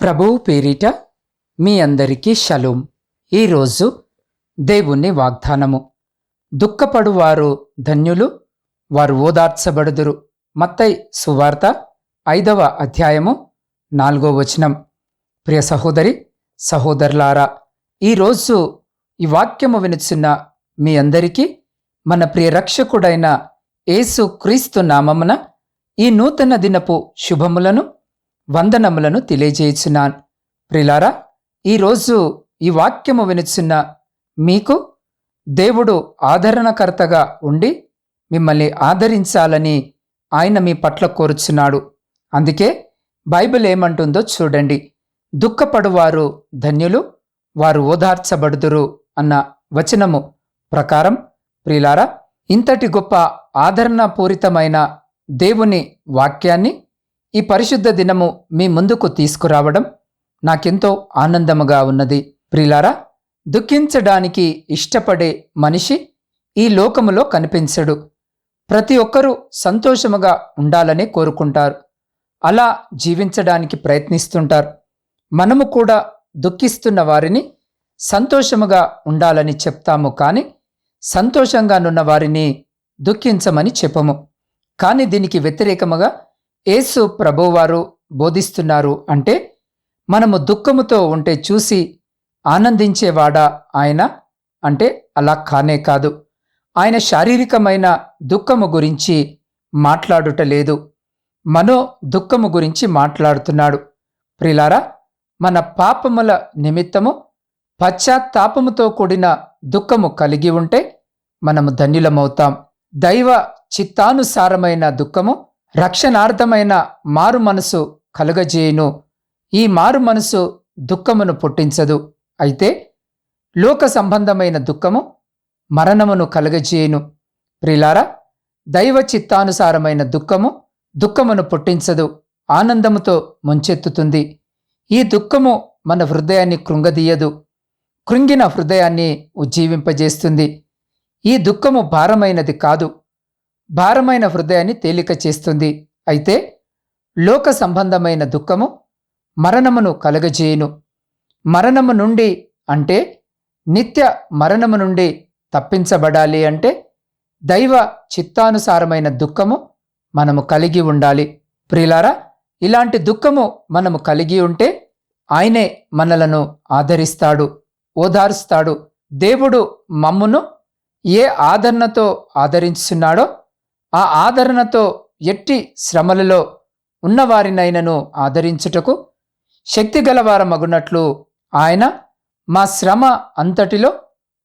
ప్రభువు పేరిట మీ అందరికీ షలోం. ఈరోజు దేవుని వాగ్దానము. దుఃఖపడువారు ధన్యులు, వారు ఓదార్చబడుదురు. మత్తయి సువార్త 5వ అధ్యాయము 4వ వచనం. ప్రియ సహోదరి సహోదరులారా, ఈరోజు ఈ వాక్యము వినుచున్న మీ అందరికీ మన ప్రియ రక్షకుడైన యేసు క్రీస్తు నామమున ఈ నూతన దినపు శుభములను వందనములను తెలియజేయుచున్నాను. ప్రిలారా, ఈరోజు ఈ వాక్యము వినుచున్న మీకు దేవుడు ఆదరణకర్తగా ఉండి మిమ్మల్ని ఆదరించాలని ఆయన మీ పట్ల కోరుచున్నాడు. అందుకే బైబిల్ ఏమంటుందో చూడండి. దుఃఖపడువారు ధన్యులు, వారు ఓదార్చబడుదురు అన్న వచనము ప్రకారం ప్రిలారా, ఇంతటి గొప్ప ఆదరణపూరితమైన దేవుని వాక్యాన్ని ఈ పరిశుద్ధ దినము మీ ముందుకు తీసుకురావడం నాకెంతో ఆనందముగా ఉన్నది. ప్రిలారా, దుఃఖించడానికి ఇష్టపడే మనిషి ఈ లోకములో కనిపించడు. ప్రతి ఒక్కరూ సంతోషముగా ఉండాలని కోరుకుంటారు. అలా జీవించడానికి ప్రయత్నిస్తుంటారు. మనము కూడా దుఃఖిస్తున్న వారిని సంతోషముగా ఉండాలని చెప్తాము, కానీ సంతోషంగానున్న వారిని దుఃఖించమని చెప్పము. కానీ దీనికి వ్యతిరేకముగా యేసు ప్రభువారు బోధిస్తున్నారు. అంటే మనము దుఃఖముతో ఉంటే చూసి ఆనందించేవాడా ఆయన అంటే అలా కానే కాదు. ఆయన శారీరకమైన దుఃఖము గురించి మాట్లాడుటలేదు, మనో దుఃఖము గురించి మాట్లాడుతున్నాడు. ప్రిలారా, మన పాపముల నిమిత్తము పశ్చాత్తాపముతో కూడిన దుఃఖము కలిగి ఉంటే మనము ధన్యులమవుతాం. దైవ చిత్తానుసారమైన దుఃఖము రక్షణార్థమైన మారు మనసు కలుగజేయును. ఈ మారు మనసు దుఃఖమును పుట్టించదు. అయితే లోక సంబంధమైన దుఃఖము మరణమును కలుగజేయును. ప్రిలారా, దైవ చిత్తానుసారమైన దుఃఖమును పుట్టించదు, ఆనందముతో ముంచెత్తుతుంది. ఈ దుఃఖము మన హృదయాన్ని కృంగదీయదు, కృంగిన హృదయాన్ని ఉజ్జీవింపజేస్తుంది. ఈ దుఃఖము భారమైనది కాదు, భారమైన హృదయాన్ని తేలిక చేస్తుంది. అయితే లోక సంబంధమైన దుఃఖము మరణమును కలగజేయును. మరణము నుండి అంటే నిత్య మరణము నుండి తప్పించబడాలి అంటే దైవ చిత్తానుసారమైన దుఃఖము మనము కలిగి ఉండాలి. ప్రియులారా, ఇలాంటి దుఃఖము మనము కలిగి ఉంటే ఆయనే మనలను ఆదరిస్తాడు, ఓదారుస్తాడు. దేవుడు మమ్మును ఏ ఆదరణతో ఆదరించున్నాడో ఆ ఆదరణతో ఎట్టి శ్రమలలో ఉన్నవారినైనను ఆదరించుటకు శక్తిగలవారమగునట్లు ఆయన మా శ్రమ అంతటిలో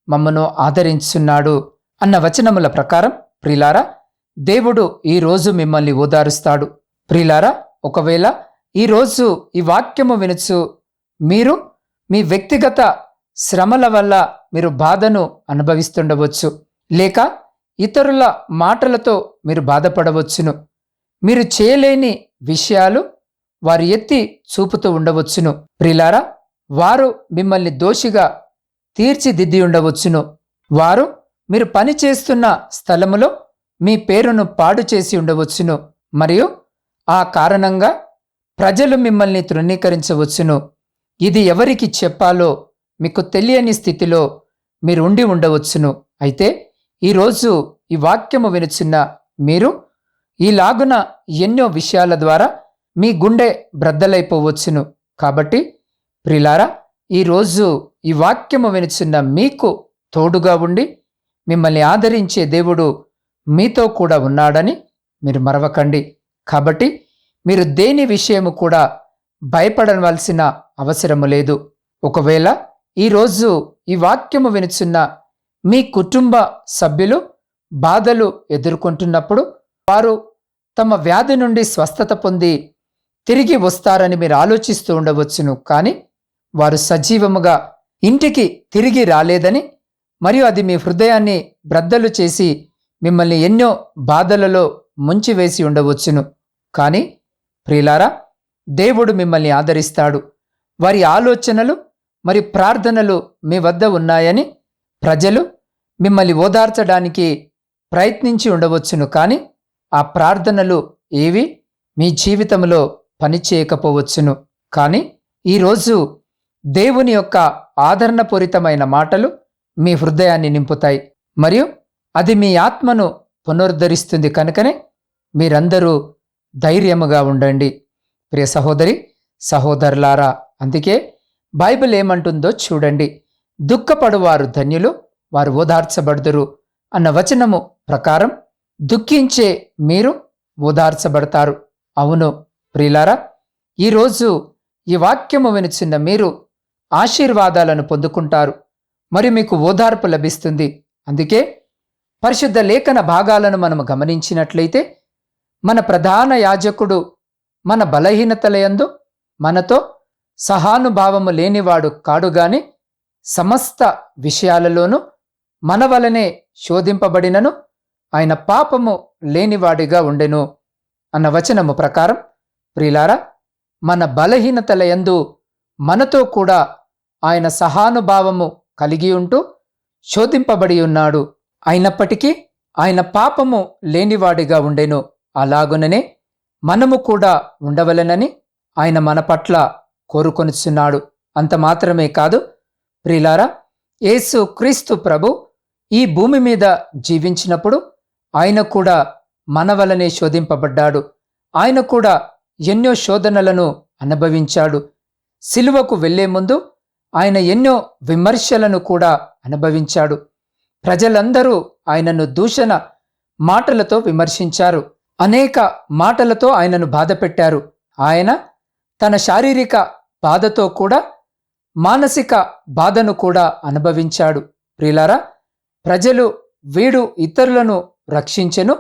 మమ్మను ఆదరించున్నాడు అన్న వచనముల ప్రకారం ప్రిలారా, దేవుడు ఈరోజు మిమ్మల్ని ఓదారుస్తాడు. ప్రిలారా, ఒకవేళ ఈరోజు ఈ వాక్యము వినుచు మీరు మీ వ్యక్తిగత శ్రమల వల్ల మీరు బాధను అనుభవిస్తుండవచ్చు, లేక ఇతరుల మాటలతో మీరు బాధపడవచ్చును. మీరు చేయలేని విషయాలు వారు ఎత్తి చూపుతూ ఉండవచ్చును. ప్రిలారా, వారు మిమ్మల్ని దోషిగా తీర్చిదిద్ది ఉండవచ్చును. వారు మీరు పని చేస్తున్న స్థలములో మీ పేరును పాడు చేసి ఉండవచ్చును. మరియు ఆ కారణంగా ప్రజలు మిమ్మల్ని తృణీకరించవచ్చును. ఇది ఎవరికి చెప్పాలో మీకు తెలియని స్థితిలో మీరు ఉండి ఉండవచ్చును. అయితే ఈరోజు ఈ వాక్యము వినుచున్న మీరు ఈలాగున ఎన్నో విషయాల ద్వారా మీ గుండె బ్రద్దలైపోవచ్చును. కాబట్టి ప్రిలారా, ఈరోజు ఈ వాక్యము వినుచున్న మీకు తోడుగా ఉండి మిమ్మల్ని ఆదరించే దేవుడు మీతో కూడా ఉన్నాడని మీరు మరవకండి. కాబట్టి మీరు దేని విషయము కూడా భయపడవలసిన అవసరము లేదు. ఒకవేళ ఈరోజు ఈ వాక్యము వినుచున్న మీ కుటుంబ సభ్యులు బాధలు ఎదుర్కొంటున్నప్పుడు వారు తమ వ్యాధి నుండి స్వస్థత పొంది తిరిగి వస్తారని మీరు ఆలోచిస్తూ ఉండవచ్చును. కానీ వారు సజీవముగా ఇంటికి తిరిగి రాలేదని, మరియు అది మీ హృదయాన్ని బ్రద్దలు చేసి మిమ్మల్ని ఎన్నో బాధలలో ముంచివేసి ఉండవచ్చును. కానీ ప్రియులారా, దేవుడు మిమ్మల్ని ఆదరిస్తాడు. వారి ఆలోచనలు మరి ప్రార్థనలు మీ వద్ద ఉన్నాయని ప్రజలు మిమ్మల్ని ఓదార్చడానికి ప్రయత్నించి ఉండవచ్చును. కానీ ఆ ప్రార్థనలు ఏవి మీ జీవితంలో పనిచేయకపోవచ్చును. కానీ ఈరోజు దేవుని యొక్క ఆదరణపూరితమైన మాటలు మీ హృదయాన్ని నింపుతాయి మరియు అది మీ ఆత్మను పునరుద్ధరిస్తుంది. కనుకనే మీరందరూ ధైర్యముగా ఉండండి. ప్రియ సహోదరి సహోదరులారా, అందుకే బైబిల్ ఏమంటుందో చూడండి. దుఃఖపడువారు ధన్యులు, వారు ఓదార్చబడుదురు అన్న వచనము ప్రకారం దుఃఖించే మీరు ఓదార్చబడతారు. అవును ప్రియులారా, ఈరోజు ఈ వాక్యము వినిచిన్న మీరు ఆశీర్వాదాలను పొందుకుంటారు, మరి మీకు ఓదార్పు లభిస్తుంది. అందుకే పరిశుద్ధ లేఖన భాగాలను మనము గమనించినట్లయితే మన ప్రధాన యాజకుడు మన బలహీనతలయందు మనతో సహానుభావము లేనివాడు కాడుగాని సమస్త విషయాలలోనూ మన వలనే శోధింపబడినను ఆయన పాపము లేనివాడిగా ఉండెను అన్న వచనము ప్రకారం ప్రియులారా, మన బలహీనతలయందు మనతో కూడా ఆయన సహానుభావము కలిగి ఉంటూ శోధింపబడి ఉన్నాడు. అయినప్పటికీ ఆయన పాపము లేనివాడిగా ఉండెను. అలాగుననే మనము కూడా ఉండవలెనని ఆయన మన పట్ల కోరుకొనిచున్నాడు. అంత మాత్రమే కాదు ప్రియులారా, యేసు క్రీస్తు ప్రభు ఈ భూమి మీద జీవించినప్పుడు ఆయన కూడా మన వలనే శోధింపబడ్డాడు. ఆయన కూడా ఎన్నో శోధనలను అనుభవించాడు. సిలువకు వెళ్లే ముందు ఆయన ఎన్నో విమర్శలను కూడా అనుభవించాడు. ప్రజలందరూ ఆయనను దూషణ మాటలతో విమర్శించారు. అనేక మాటలతో ఆయనను బాధపెట్టారు. ఆయన తన శారీరక బాధతో కూడా మానసిక బాధను కూడా అనుభవించాడు. ప్రియులారా, ప్రజలు వీడు ఇతరులను రక్షించెను,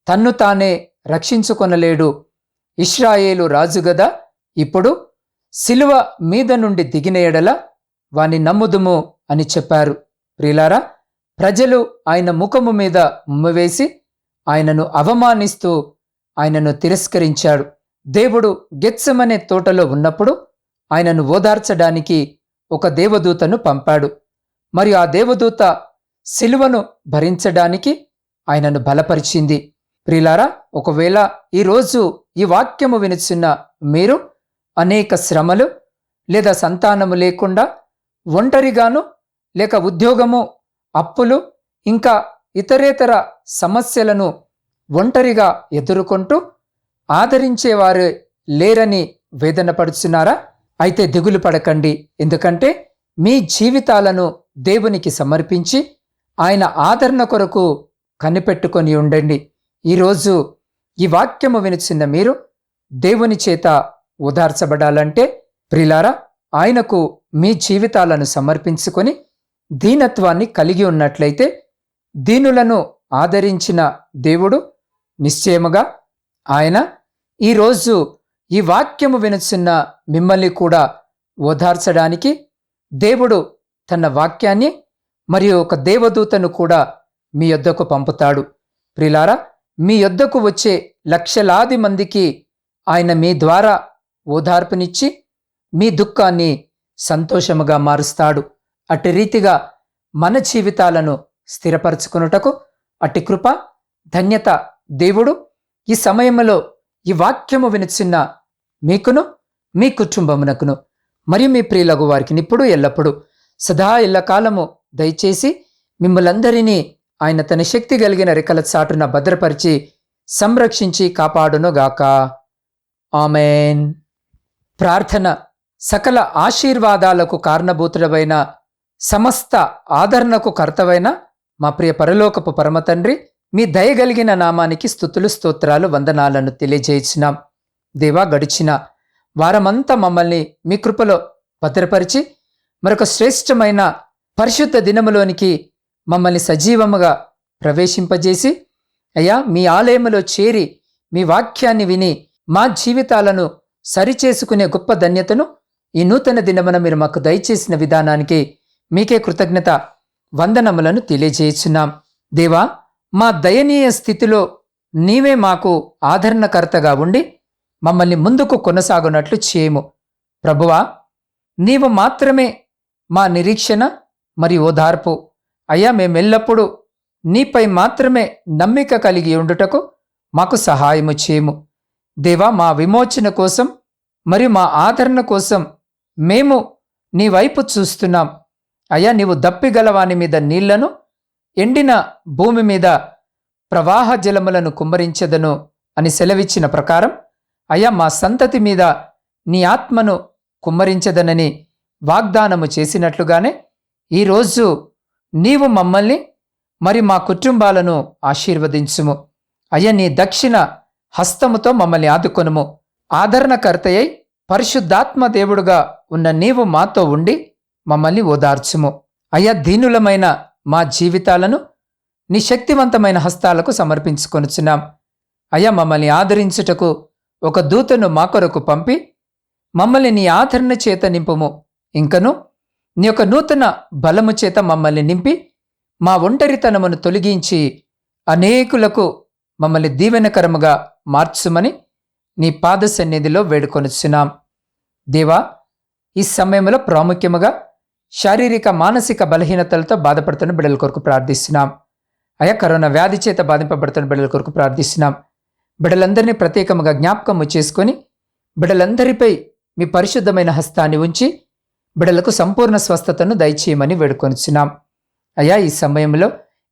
తన్ను తానే రక్షించుకొనలేడు, ఇశ్రాయేలు రాజుగదా, ఇప్పుడు సిలువ మీద నుండి దిగిన ఎడల వాని నమ్ముదుము అని చెప్పారు. ప్రియులారా, ప్రజలు ఆయన ముఖము మీద ఉమ్మవేసి ఆయనను అవమానిస్తూ ఆయనను తిరస్కరించాడు. దేవుడు గెత్సెమనే తోటలో ఉన్నప్పుడు ఆయనను ఓదార్చడానికి ఒక దేవదూతను పంపాడు. మరియు ఆ దేవదూత సిలువను భరించడానికి ఆయనను బలపరిచింది. ప్రియులారా, ఒకవేళ ఈరోజు ఈ వాక్యము వినిచున్న మీరు అనేక శ్రమలు లేదా సంతానము లేకుండా ఒంటరిగాను, లేక ఉద్యోగము, అప్పులు, ఇంకా ఇతరేతర సమస్యలను ఒంటరిగా ఎదుర్కొంటూ ఆదరించేవారు లేరని వేదన పడుచున్నారా? అయితే దిగులు పడకండి. ఎందుకంటే మీ జీవితాలను దేవునికి సమర్పించి ఆయన ఆదరణ కొరకు కనిపెట్టుకొని ఉండండి. ఈరోజు ఈ వాక్యము వినిచిన్న మీరు దేవుని చేత ఓదార్చబడాలంటే ప్రియులారా, ఆయనకు మీ జీవితాలను సమర్పించుకొని దీనత్వాన్ని కలిగి ఉన్నట్లయితే దీనులను ఆదరించిన దేవుడు నిశ్చయముగా ఆయన ఈరోజు ఈ వాక్యము వినుచున్న మిమ్మల్ని కూడా ఓదార్చడానికి దేవుడు తన వాక్యాన్ని మరియు ఒక దేవదూతను కూడా మీ యొద్దకు పంపుతాడు. ప్రియులారా, మీ యొద్దకు వచ్చే లక్షలాది మందికి ఆయన మీ ద్వారా ఓదార్పునిచ్చి మీ దుఃఖాన్ని సంతోషముగా మారుస్తాడు. అట్టి రీతిగా మన జీవితాలను స్థిరపరచుకొనుటకు అట్టి కృప, ధన్యత దేవుడు ఈ సమయంలో ఈ వాక్యము వినిచిన్న మీకును, మీ కుటుంబమునకును మరియు మీ ప్రియులగు వారికి ఇప్పుడు ఎల్లప్పుడూ సదా ఎల్లకాలము దయచేసి మిమ్మలందరినీ ఆయన తన శక్తి కలిగిన రెక్కల చాటున భద్రపరిచి సంరక్షించి కాపాడునుగాక. ఆమెన్. ప్రార్థన. సకల ఆశీర్వాదాలకు కారణభూతుడవైన, సమస్త ఆదరణకు కర్తవైన మా ప్రియ పరలోకపు పరమతండ్రి, మీ దయగలిగిన నామానికి స్తుతులు, స్తోత్రాలు, వందనాలను తెలియజేయించినాం. దేవా, గడిచిన వారమంతా మమ్మల్ని మీ కృపలో భద్రపరిచి మరొక శ్రేష్టమైన పరిశుద్ధ దినములోనికి మమ్మల్ని సజీవముగా ప్రవేశింపజేసి అయ్యా, మీ ఆలయములో చేరి మీ వాక్యాన్ని విని మా జీవితాలను సరిచేసుకునే గొప్ప ధన్యతను ఈ నూతన దినమున మీరు మాకు దయచేసిన విధానానికి మీకే కృతజ్ఞత వందనములను తెలియజేయుచున్నాం. దేవా, మా దయనీయ స్థితిలో నీవే మాకు ఆదరణకర్తగా ఉండి మమ్మల్ని ముందుకు కొనసాగునట్లు చేయము. ప్రభువా, నీవు మాత్రమే మా నిరీక్షణ మరియు ఓదార్పు. అయ్యా, మేమెల్లప్పుడూ నీపై మాత్రమే నమ్మిక కలిగి ఉండుటకు మాకు సహాయము చేయము. దేవా, మా విమోచన కోసం మరియు మా ఆదరణ కోసం మేము నీ వైపు చూస్తున్నాం. అయ్యా, నీవు దప్పిగలవాని మీద నీళ్లను, ఎండిన భూమి మీద ప్రవాహ జలములను కుమ్మరించెదను అని సెలవిచ్చిన ప్రకారం అయ్యా, మా సంతతి మీద నీ ఆత్మను కుమ్మరించెదనని వాగ్దానము చేసినట్లుగానే ఈరోజు నీవు మమ్మల్ని మరి మా కుటుంబాలను ఆశీర్వదించుము. అయ్యా, నీ దక్షిణ హస్తముతో మమ్మల్ని ఆదుకొనుము. ఆదరణకర్తయై పరిశుద్ధాత్మ దేవుడుగా ఉన్న నీవు మాతో ఉండి మమ్మల్ని ఓదార్చుము. అయ్యా, దీనులమైన మా జీవితాలను నీ శక్తివంతమైన హస్తాలకు సమర్పించుకొనుచున్నాం. అయ్యా, మమ్మల్ని ఆదరించుటకు ఒక దూతను మా కొరకు పంపి మమ్మల్ని నీ ఆదరణ చేత నింపుము. ఇంకను నీ యొక్క నూతన బలము చేత మమ్మల్ని నింపి మా ఒంటరితనమును తొలగించి అనేకులకు మమ్మల్ని దీవెనకరముగా మార్చుమని నీ పాద సన్నిధిలో వేడుకొనుచున్నాం. దేవా, ఈ సమయంలో ప్రాముఖ్యముగా శారీరక మానసిక బలహీనతలతో బాధపడుతున్న బిడ్డల కొరకు ప్రార్థిస్తున్నాం. అయా, కరోనా వ్యాధి చేత బాధింపబడుతున్న బిడ్డల కొరకు ప్రార్థిస్తున్నాం. బిడ్డలందరినీ ప్రత్యేకముగా జ్ఞాపకము చేసుకొని బిడ్డలందరిపై మీ పరిశుద్ధమైన హస్తాన్ని ఉంచి బిడ్డలకు సంపూర్ణ స్వస్థతను దయచేయమని వేడుకొనుచున్నాం. అయ్యా, ఈ సమయంలో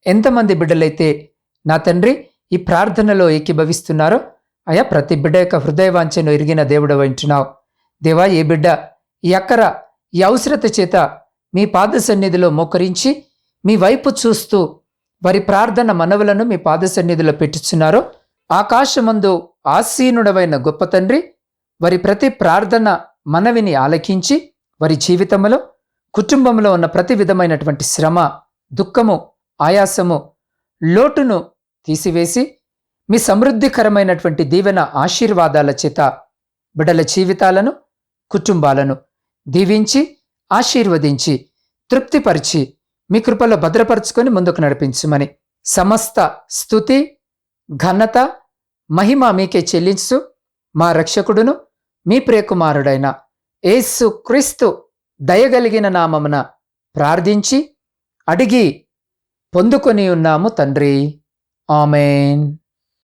ఎంతమంది బిడ్డలైతే నా తండ్రి ఈ ప్రార్థనలో ఏకీభవిస్తున్నారో అయ్యా, ప్రతి బిడ్డ యొక్క హృదయవాంఛను ఎరిగిన దేవుడు వింటున్నావు. దేవా, ఏ బిడ్డ ఈ అక్కర ఈ అవసరత చేత మీ పాద సన్నిధిలో మోకరించి మీ వైపు చూస్తూ వారి ప్రార్థన మనవులను మీ పాద సన్నిధిలో పెట్టుచున్నారో ఆకాశమందు ఆసీనుడవైన గొప్ప తండ్రి, వారి ప్రతి ప్రార్థన మనవిని ఆలకించి వారి జీవితంలో కుటుంబంలో ఉన్న ప్రతి విధమైనటువంటి శ్రమ, దుఃఖము, ఆయాసము, లోటును తీసివేసి మీ సమృద్ధికరమైనటువంటి దీవెన ఆశీర్వాదాల చేత బిడ్డల జీవితాలను, కుటుంబాలను దీవించి ఆశీర్వదించి తృప్తిపరిచి మీ కృపలో భద్రపరుచుకొని ముందుకు నడిపించుమని సమస్త స్తుతి, ఘనత, మహిమ మీకే చెల్లించు మా రక్షకుడును మీ ప్రియకుమారుడైన యేసు క్రీస్తు దయగలిగిన నామమున ప్రార్థించి అడిగి పొందుకొని ఉన్నాము తండ్రి. ఆమేన్.